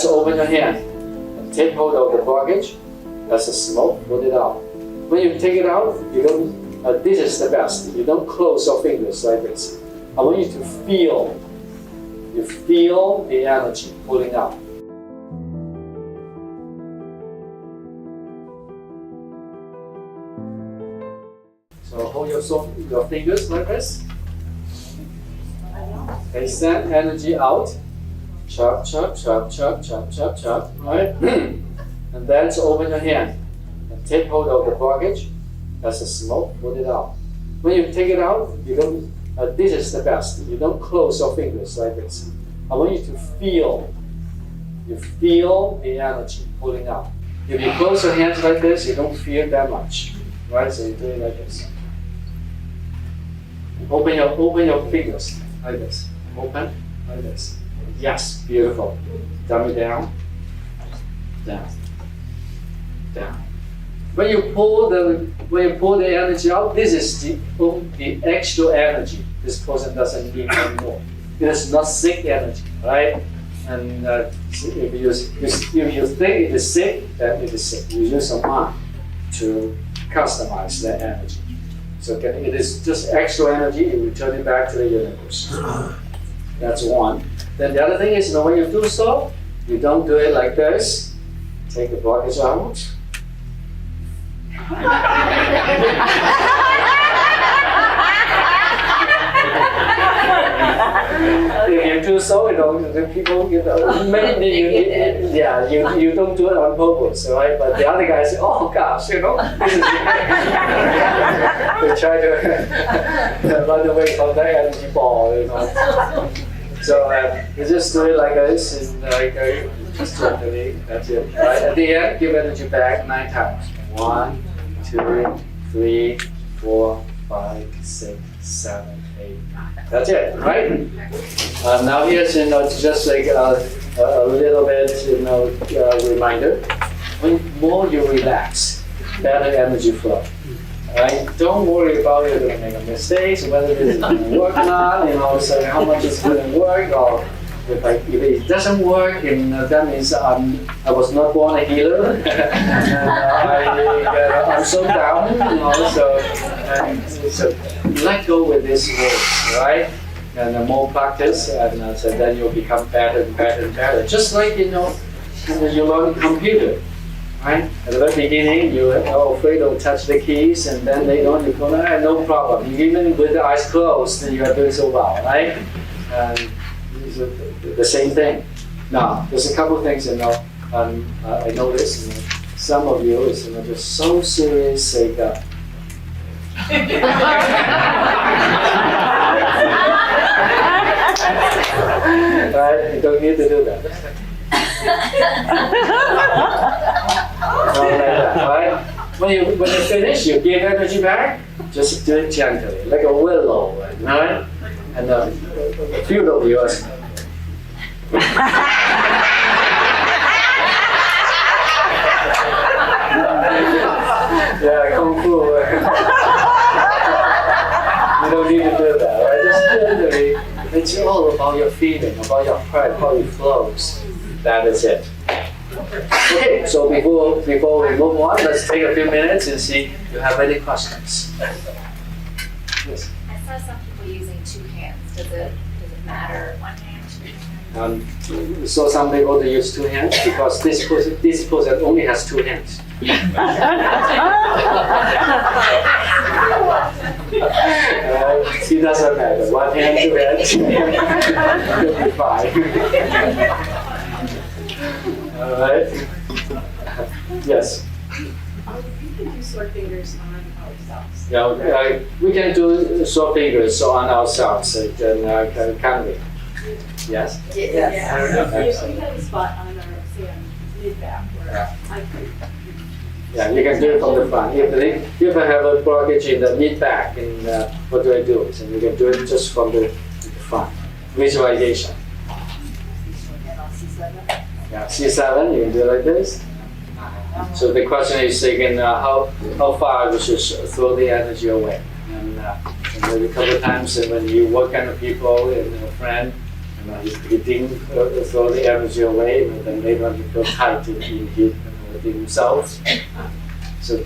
So open your hand and take hold of the blockage. That's a smoke, put it out. When you take it out, you don't, this is the best. You don't close your fingers like this. I want you to feel the energy pulling out. So hold your fingers like this. Okay, send energy out. Chop, chop, chop, chop, chop, chop, chop, right? And then so open your hand and take hold of the blockage. That's a smoke, put it out. When you take it out, you don't, this is the best. You don't close your fingers like this. I want you to feel the energy pulling out. If you close your hands like this, you don't feel that much, right? So you do it like this. Open your fingers like this. Open like this. Yes, beautiful. Dummy down, down, down. When you pull the energy out, this is the actual energy. This person doesn't need anymore. It is not sick energy, right? And if you think it is sick, then it is sick. You use your mind to customize that energy. So it is just extra energy. You return it back to the universe. That's one. Then the other thing is, when you do so, you don't do it like this. Take the blockage out. If you do so, the people, maybe you don't do it on purpose, right? But the other guys say, oh gosh, this is they try to run away from that energy ball, So you just do it like this, and just gently. That's it. Right? At the end, give energy back 9 times. 1, 2, 3, 4, 5, 6, 7, 8, 9. That's it, right? Now here's just like a little bit reminder. When more you relax, better energy flow. Right? Don't worry about you're going to make a mistake, whether this is going to work or not, so how much it's going to work, or if it doesn't work, and that means I was not born a healer, and I'm so down, so let go with these words, right? And more practice, and so then you'll become better and better and better. Just like, you learn computer. Right? At the very beginning, you are afraid to touch the keys, and then later on you go, no problem. Even with the eyes closed, you are doing so well, right? And the same thing. Now, there's a couple of things, I noticed, some of you is just so serious, right? You don't need to do that. Like that, right? When you finish, you give energy back. Just do it gently, like a willow, right? And a few of you are. Yeah, kung fu. You don't need to do that, right? Just gently. It's all about your feeling, about your heart, how it flows. That is it. Okay, so before we move on, let's take a few minutes and see if you have any questions. Yes. I saw some people using 2 hands. Does it matter 1 hand, 2 hands? We saw some people that use 2 hands because this person only has 2 hands. It doesn't matter. 1 hand, 2 hands. You'll be fine. All right. Yes. We can do short fingers on ourselves. Yeah, we can do short fingers on ourselves. Can we? Yes. Yes. We have a spot on our mid back where I could. Yeah, you can do it from the front. If I have a blockage in the mid back, and what do I do? So you can do it just from the front. Visualization. Yeah, C7, you can do it like this. So the question is again, how far you should throw the energy away. And maybe a couple of times when you work on the people and a friend, he didn't throw the energy away, and then later on he felt tight within himself. So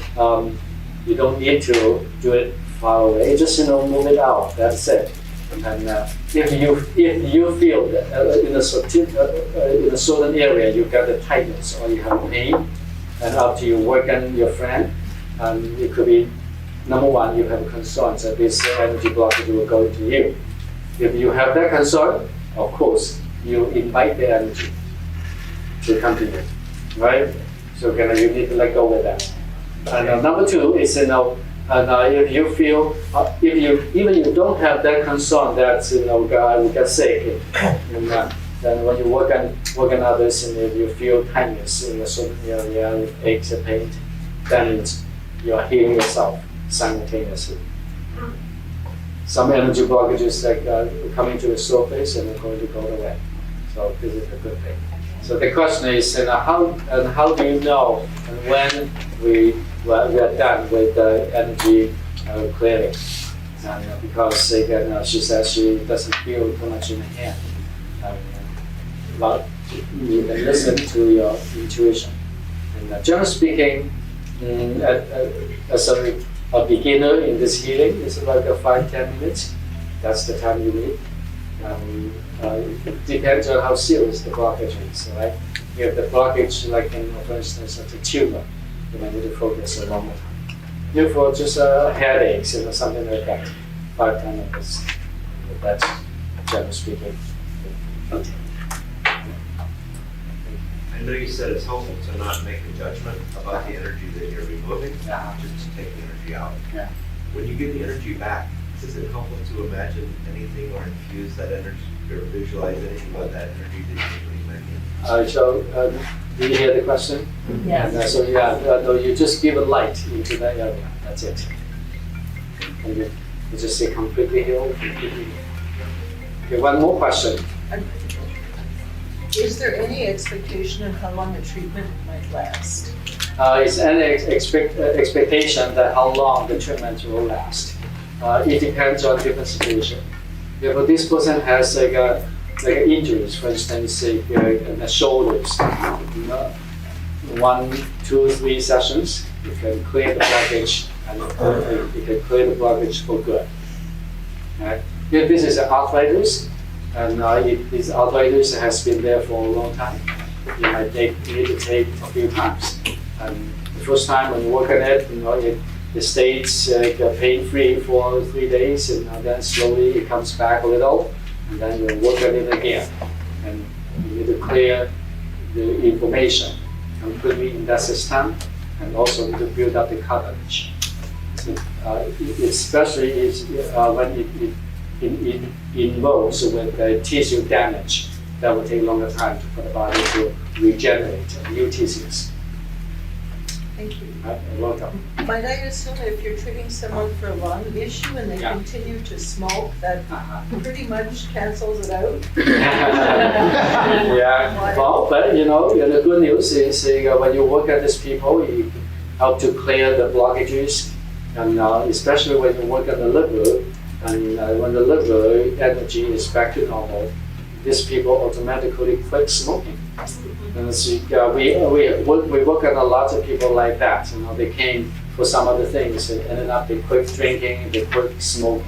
you don't need to do it far away. Just move it out. That's it. And if you feel that in a certain area you got the tightness or you have pain, and after you work on your friend, it could be number one, you have concerns that this energy blockage will go into you. If you have that concern, of course, you invite the energy to come to you, right? So you need to let go of that. And number two is if you feel, even you don't have that concern that God will get sick, then when you work on others and if you feel tightness in a certain area, aches and pain, then you are healing yourself simultaneously. Some energy blockages coming to the surface and are going to go away. So this is a good thing. So the question is, how do you know when we are done with the energy clearing? And because again, she says she doesn't feel too much in her hand. But you can listen to your intuition. And generally speaking, as a beginner in this healing, it's about 5-10 minutes. That's the time you need. It depends on how serious the blockage is, right? If the blockage, for instance, at a tumor, you might need to focus a longer time. If for just headaches, something like that, 5-10 minutes. That's generally speaking. I know you said it's helpful to not make a judgment about the energy that you're removing, just to take the energy out. Yeah. When you get the energy back, is it helpful to imagine anything or infuse that energy or visualize anything about that energy that you're removing? Do you hear the question? Yes. No, you just give a light into that area. That's it. And you just say completely healed. Okay, one more question. Is there any expectation of how long the treatment might last? Is any expectation that how long the treatment will last? It depends on different situation. If this person has injuries, for instance, in the shoulders, 1, 2, 3 sessions, you can clear the blockage, and you can clear the blockage for good. Right? If this is arthritis, and if this arthritis has been there for a long time, you might need to take a few times. And the first time when you work on it, it stays pain-free for 3 days, and then slowly it comes back a little, and then you work on it again. And you need to clear the inflammation completely in that system, and also need to build up the cartilage. Especially when it involves with tissue damage, that will take longer time for the body to regenerate new tissues. Thank you. You're welcome. Might I assume if you're treating someone for a lung issue and they continue to smoke, that pretty much cancels it out? Yeah, well, but the good news is when you work at these people, you help to clear the blockages, and especially when you work on the liver, and when the liver energy is back to normal, these people automatically quit smoking. And so, we work on a lot of people like that. They came for some other things and ended up they quit drinking, they quit smoking,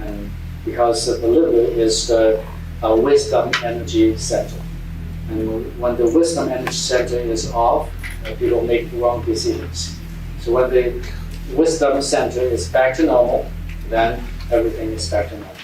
and because the liver is the wisdom energy center. And when the wisdom energy center is off, people make wrong decisions. So when the wisdom center is back to normal, then everything is back to normal.